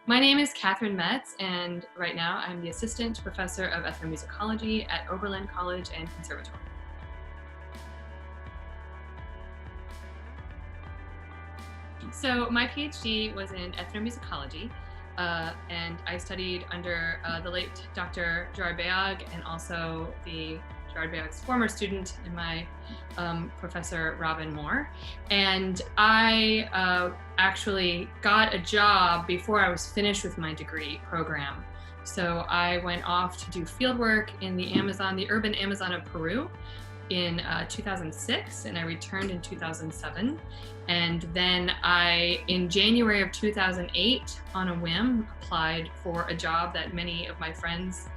My name is Kathryn Metz, and right now I'm the Assistant Professor of Ethnomusicology at Oberlin College Conservatory. So my PhD was in ethnomusicology, and I studied under the late Dr. Gerard Beag and also Gerard Beag's former student and my Professor Robin Moore. And I actually got a job before I was finished with my degree program. So I went off to do fieldwork in the urban Amazon of Peru in 2006, and I returned in 2007. And then in January of 2008, on a whim, applied for a job that many of my friends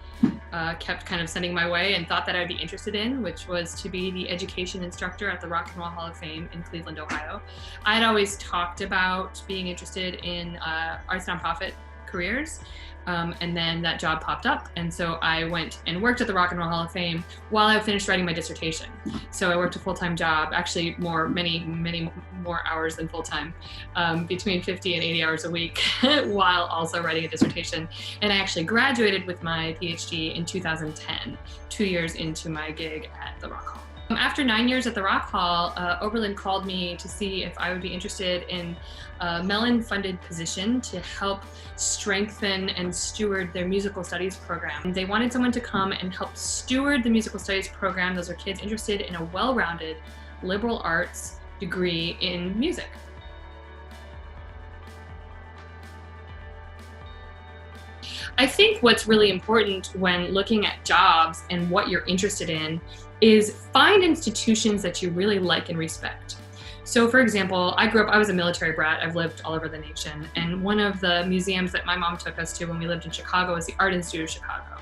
kept kind of sending my way and thought that I'd be interested in, which was to be the education instructor at the Rock and Roll Hall of Fame in Cleveland, Ohio. I'd always talked about being interested in arts nonprofit careers, and then that job popped up, and so I went and worked at the Rock and Roll Hall of Fame while I finished writing my dissertation. So I worked a full-time job, actually many more hours than full-time, between 50 and 80 hours a week, while also writing a dissertation. And I actually graduated with my PhD in 2010, 2 years into my gig at the Rock Hall. After 9 years at the Rock Hall, Oberlin called me to see if I would be interested in a Mellon-funded position to help strengthen and steward their musical studies program. They wanted someone to come and help steward the musical studies program. Those are kids interested in a well-rounded liberal arts degree in music. I think what's really important when looking at jobs and what you're interested in is find institutions that you really like and respect. So for example, I was a military brat. I've lived all over the nation. And one of the museums that my mom took us to when we lived in Chicago was the Art Institute of Chicago.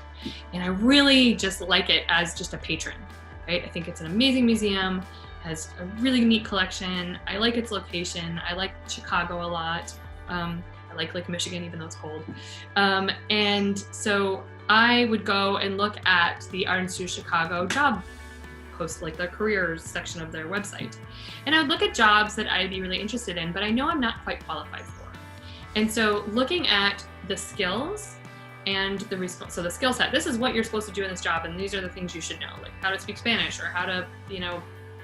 And I really just like it as just a patron, right? I think it's an amazing museum, has a really neat collection. I like its location. I like Chicago a lot. I like Lake Michigan, even though it's cold. And so I would go and look at the Art Institute of Chicago job post, like the careers section of their website. And I would look at jobs that I'd be really interested in, but I know I'm not quite qualified for. And so looking at the skills and so the skill set, this is what you're supposed to do in this job, and these are the things you should know, like how to speak Spanish or how to,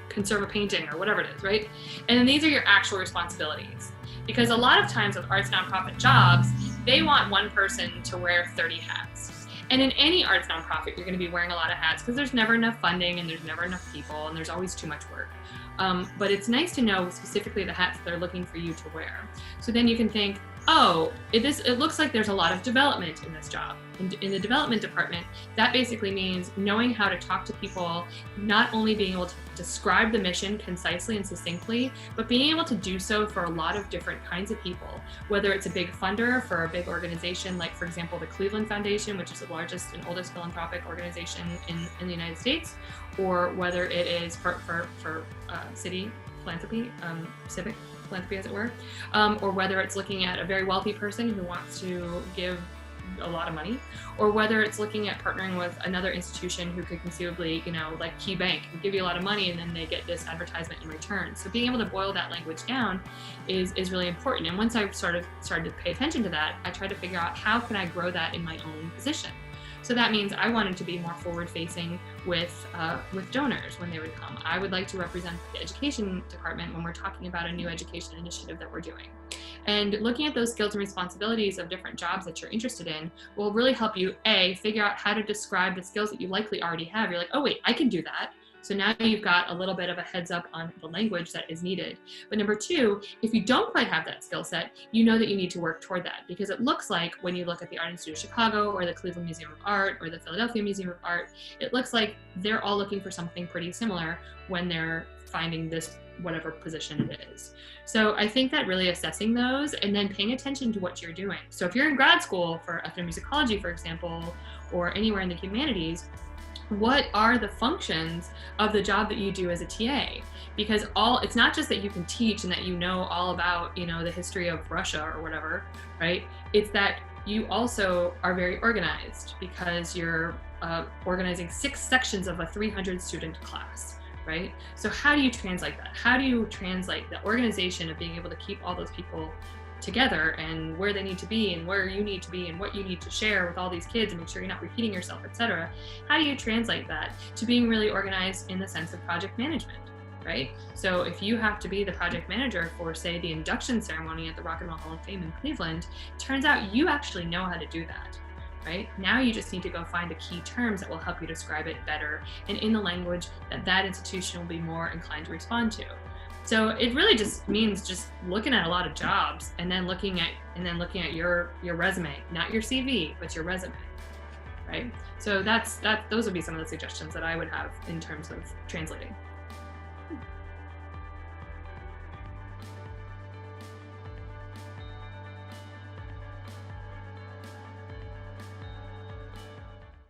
conserve a painting or whatever it is, right? And then these are your actual responsibilities. Because a lot of times with arts nonprofit jobs, they want one person to wear 30 hats. And in any arts nonprofit, you're going to be wearing a lot of hats because there's never enough funding and there's never enough people and there's always too much work. But it's nice to know specifically the hats they're looking for you to wear. So then you can think, oh, it looks like there's a lot of development in this job. In the development department, that basically means knowing how to talk to people, not only being able to describe the mission concisely and succinctly, but being able to do so for a lot of different kinds of people, whether it's a big funder for a big organization, like for example, the Cleveland Foundation, which is the largest and oldest philanthropic organization in the United States, or whether it is for city philanthropy, civic philanthropy as it were, or whether it's looking at a very wealthy person who wants to give a lot of money, or whether it's looking at partnering with another institution who could conceivably, like Key Bank, give you a lot of money and then they get this advertisement in return. So being able to boil that language down is really important. And once I started to pay attention to that, I tried to figure out how can I grow that in my own position. So that means I wanted to be more forward-facing with donors when they would come. I would like to represent the education department when we're talking about a new education initiative that we're doing. And looking at those skills and responsibilities of different jobs that you're interested in will really help you, A, figure out how to describe the skills that you likely already have. You're like, oh wait, I can do that. So now you've got a little bit of a heads up on the language that is needed. But number two, if you don't quite have that skill set, you know that you need to work toward that, because it looks like when you look at the Art Institute of Chicago or the Cleveland Museum of Art or the Philadelphia Museum of Art, it looks like they're all looking for something pretty similar when they're finding this whatever position it is. So I think that really assessing those and then paying attention to what you're doing. So if you're in grad school for ethnomusicology, for example, or anywhere in the humanities, what are the functions of the job that you do as a TA? Because it's not just that you can teach and that you know all about, the history of Russia or whatever, right? It's that you also are very organized because you're organizing 6 sections of a 300 student class, right? So how do you translate that? How do you translate the organization of being able to keep all those people together and where they need to be and where you need to be and what you need to share with all these kids and make sure you're not repeating yourself, etc. How do you translate that to being really organized in the sense of project management, right? So if you have to be the project manager for, say, the induction ceremony at the Rock and Roll Hall of Fame in Cleveland, turns out you actually know how to do that. Right? Now you just need to go find the key terms that will help you describe it better and in the language that that institution will be more inclined to respond to. So it really just means just looking at a lot of jobs and then looking at your resume, not your CV, but your resume, right? So those would be some of the suggestions that I would have in terms of translating.